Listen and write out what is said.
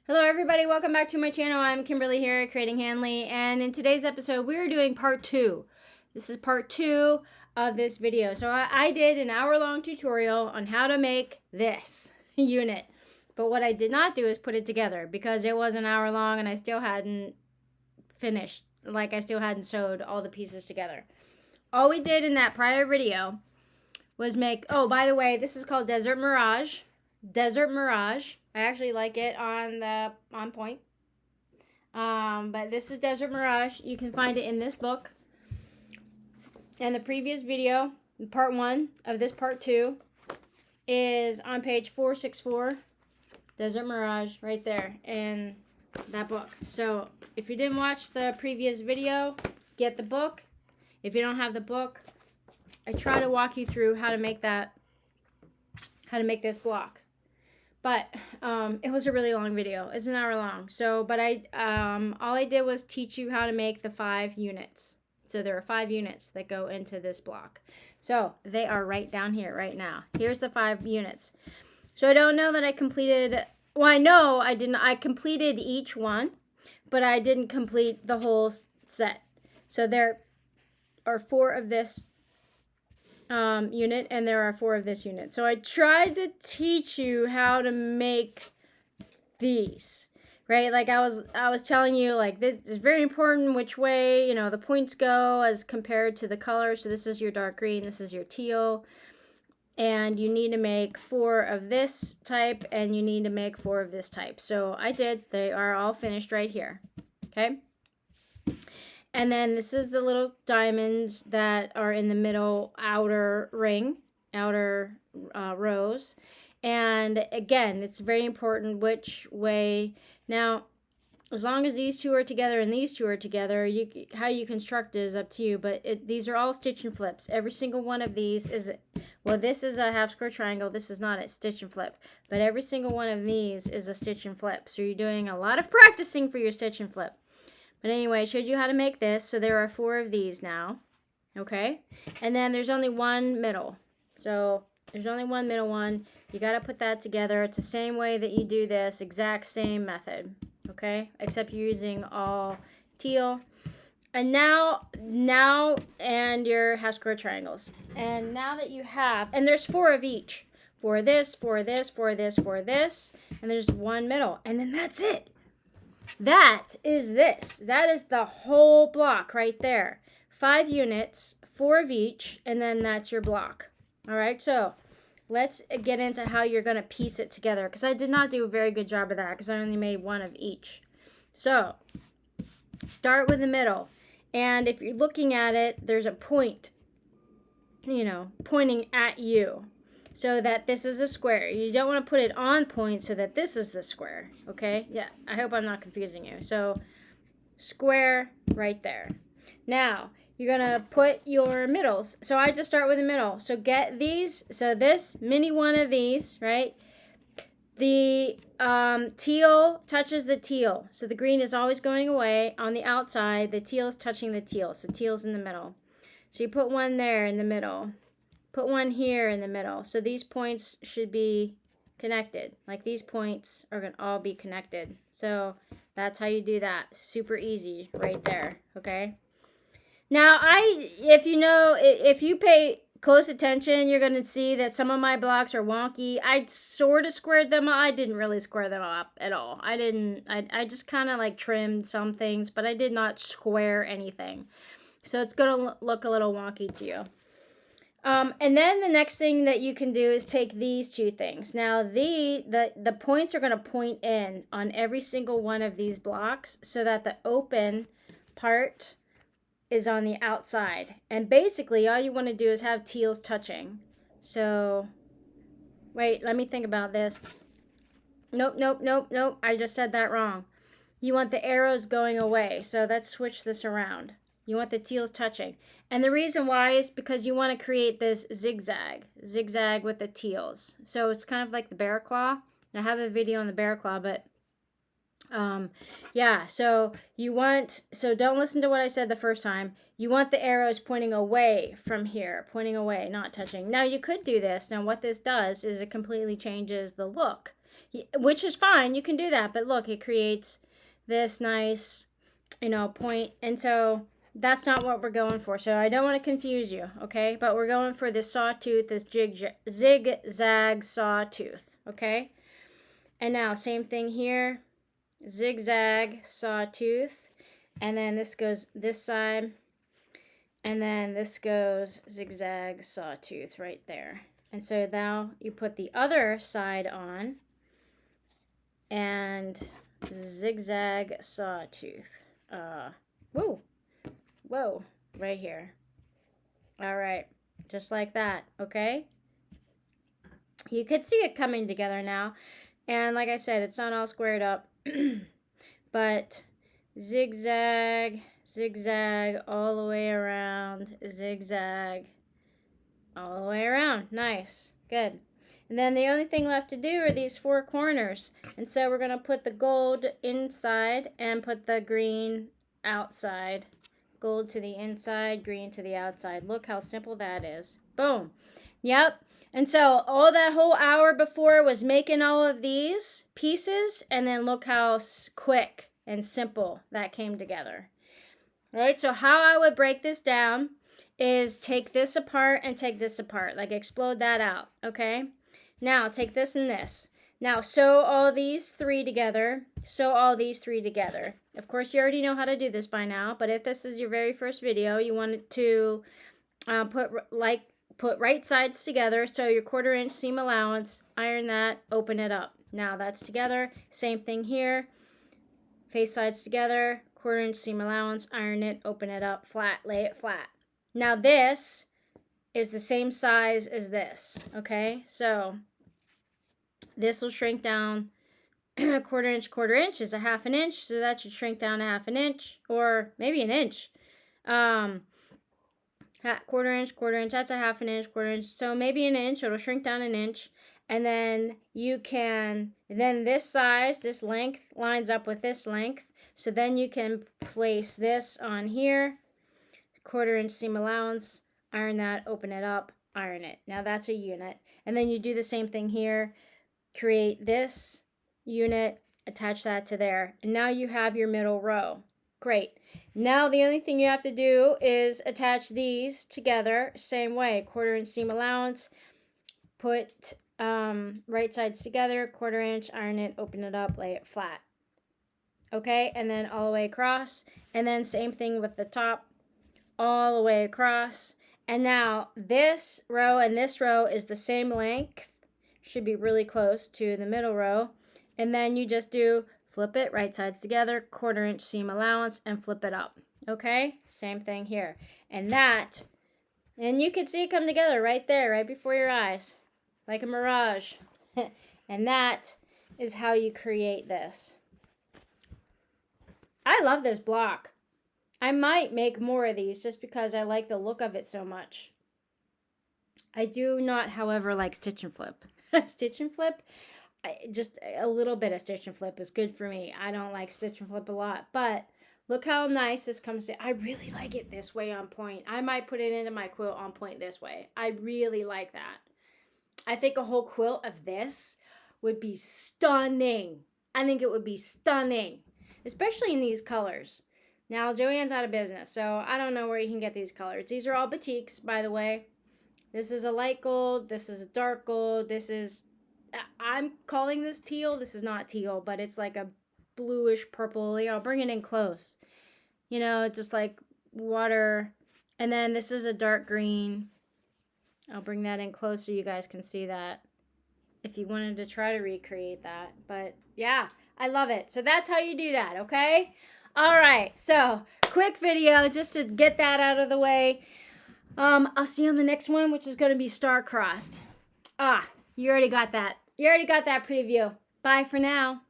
Hello everybody, welcome back to my channel. I'm Kimberly here, Creating Handly, and in today's episode we're doing part 2. This is part 2 of this video. So I did an hour-long tutorial on how to make this unit, but what I did not do is put it together because it was an hour long and I still hadn't finished, like I still hadn't sewed all the pieces together. All we did in that prior video was make, oh by the way, this is called Desert Mirage. Desert Mirage. I actually like it on point. But this is Desert Mirage. You can find it in this book. And the previous video, part 1 of this part 2, is on page 464. Desert Mirage, right there in that book. So if you didn't watch the previous video, get the book. If you don't have the book, I try to walk you through how to make this block. But it was a really long video. It's an hour long. So, but all I did was teach you how to make the 5 units. So there are 5 units that go into this block. So they are right down here right now. Here's the 5 units. So I don't know that I completed, well, I know I didn't, I completed each one, but I didn't complete the whole set. So there are 4 of this unit, and there are 4 of this unit. So I tried to teach you how to make these, right? Like I was telling you, like, this is very important which way, you know, the points go as compared to the color. So this is your dark green, this is your teal, and you need to make 4 of this type, and you need to make 4 of this type. So I did. They are all finished right here. Okay. And then this is the little diamonds that are in the middle outer ring, outer rows. And again, it's very important which way. Now, as long as these 2 are together and these 2 are together, how you construct it is up to you. But these are all stitch and flips. Every single one of these is, well, this is a half square triangle. This is not a stitch and flip. But every single one of these is a stitch and flip. So you're doing a lot of practicing for your stitch and flip. But anyway, I showed you how to make this. So there are 4 of these now. Okay? And then there's only one middle. So there's only one middle one. You got to put that together. It's the same way that you do this. Exact same method. Okay? Except you're using all teal. And now, and your half square triangles. And now that you have, and there's 4 of each. 4 of this, 4 of this, 4 of this, 4 of this. And there's one middle. And then that's it. That is this. That is the whole block right there. 5 units, 4 of each, and then that's your block. All right, so let's get into how you're going to piece it together, because I did not do a very good job of that because I only made 1 of each. So start with the middle, and if you're looking at it, there's a point, you know, pointing at you. So that this is a square. You don't want to put it on point so that this is the square. Okay? Yeah, I hope I'm not confusing you. So square right there. Now, you're going to put your middles. So I just start with the middle. So get these. So this mini one of these, right? The teal touches the teal. So the green is always going away. On the outside, the teal is touching the teal. So teal's in the middle. So you put one there in the middle. Put one here in the middle. So these points should be connected. Like these points are going to all be connected. So that's how you do that. Super easy right there. Okay. Now if you pay close attention, you're going to see that some of my blocks are wonky. I sort of squared them up. I didn't really square them up at all. I just kind of like trimmed some things, but I did not square anything. So it's going to look a little wonky to you. And then the next thing that you can do is take these 2 things. Now, the points are going to point in on every single one of these blocks so that the open part is on the outside. And basically, all you want to do is have teals touching. So, wait, let me think about this. Nope. I just said that wrong. You want the arrows going away. So let's switch this around. You want the teals touching. And the reason why is because you want to create this zigzag with the teals. So it's kind of like the bear claw. I have a video on the bear claw, but yeah, so don't listen to what I said the first time. You want the arrows pointing away from here, pointing away, not touching. Now you could do this. Now what this does is it completely changes the look. which is fine. You can do that. But look, it creates this nice, point. And so that's not what we're going for. So I don't want to confuse you, okay? But we're going for this sawtooth, this zigzag sawtooth, okay? And now, same thing here. Zigzag sawtooth. And then this goes this side. And then this goes zigzag sawtooth right there. And so now you put the other side on. And zigzag sawtooth. Whoa, right here. All right, just like that, okay? You could see it coming together now. And like I said, it's not all squared up. But zigzag, zigzag all the way around, zigzag all the way around. Nice, good. And then the only thing left to do are these 4 corners. And so we're going to put the gold inside and put the green outside. Gold to the inside, green to the outside. Look how simple that is. Boom. Yep. And so all that whole hour before was making all of these pieces. And then look how quick and simple that came together. All right. So how I would break this down is take this apart and take this apart. Like explode that out. Okay. Now, take this and this. Now, sew all these 3 together. Sew all these 3 together. Of course, you already know how to do this by now, but if this is your very first video, you want to put right sides together. So your 1/4 inch seam allowance, iron that, open it up. Now, that's together. Same thing here. Face sides together, 1/4 inch seam allowance, iron it, open it up, flat, lay it flat. Now, this is the same size as this, okay? So this will shrink down 1/4 inch. 1/4 inch is a 1/2 inch, so that should shrink down a 1/2 inch, or maybe an inch. 1/4 inch, 1/4 inch, that's a 1/2 inch, 1/4 inch, so maybe an inch. It'll shrink down an inch. And then then this size, this length lines up with this length, so then you can place this on here, 1/4 inch seam allowance, iron that, open it up, iron it. Now that's a unit. And then you do the same thing here. Create this unit, attach that to there. And now you have your middle row. Great. Now the only thing you have to do is attach these together. Same way, 1/4 inch seam allowance. Put right sides together, 1/4 inch, iron it, open it up, lay it flat. Okay, and then all the way across. And then same thing with the top, all the way across. And now this row and this row is the same length. Should be really close to the middle row. And then you just do flip it, right sides together, 1/4 inch seam allowance, and flip it up. Okay? Same thing here. And you can see it come together right there, right before your eyes, like a mirage. And that is how you create this. I love this block. I might make more of these just because I like the look of it so much. I do not, however, like stitch and flip. Stitch and flip, just a little bit of stitch and flip is good for me. I don't like stitch and flip a lot, but look how nice this comes to. I really like it this way on point. I might put it into my quilt on point this way. I really like that. I think a whole quilt of this would be stunning. I think it would be stunning, especially in these colors. Now, Joann's out of business, so I don't know where you can get these colors. These are all batiks, by the way. This is a light gold. This is a dark gold. This is, I'm calling this teal. This is not teal, but it's like a bluish purple. I'll bring it in close. It's just like water. And then this is a dark green. I'll bring that in close so you guys can see that if you wanted to try to recreate that. But yeah, I love it. So that's how you do that, okay? All right, so quick video just to get that out of the way. I'll see you on the next one, which is going to be star-crossed. You already got that. You already got that preview. Bye for now.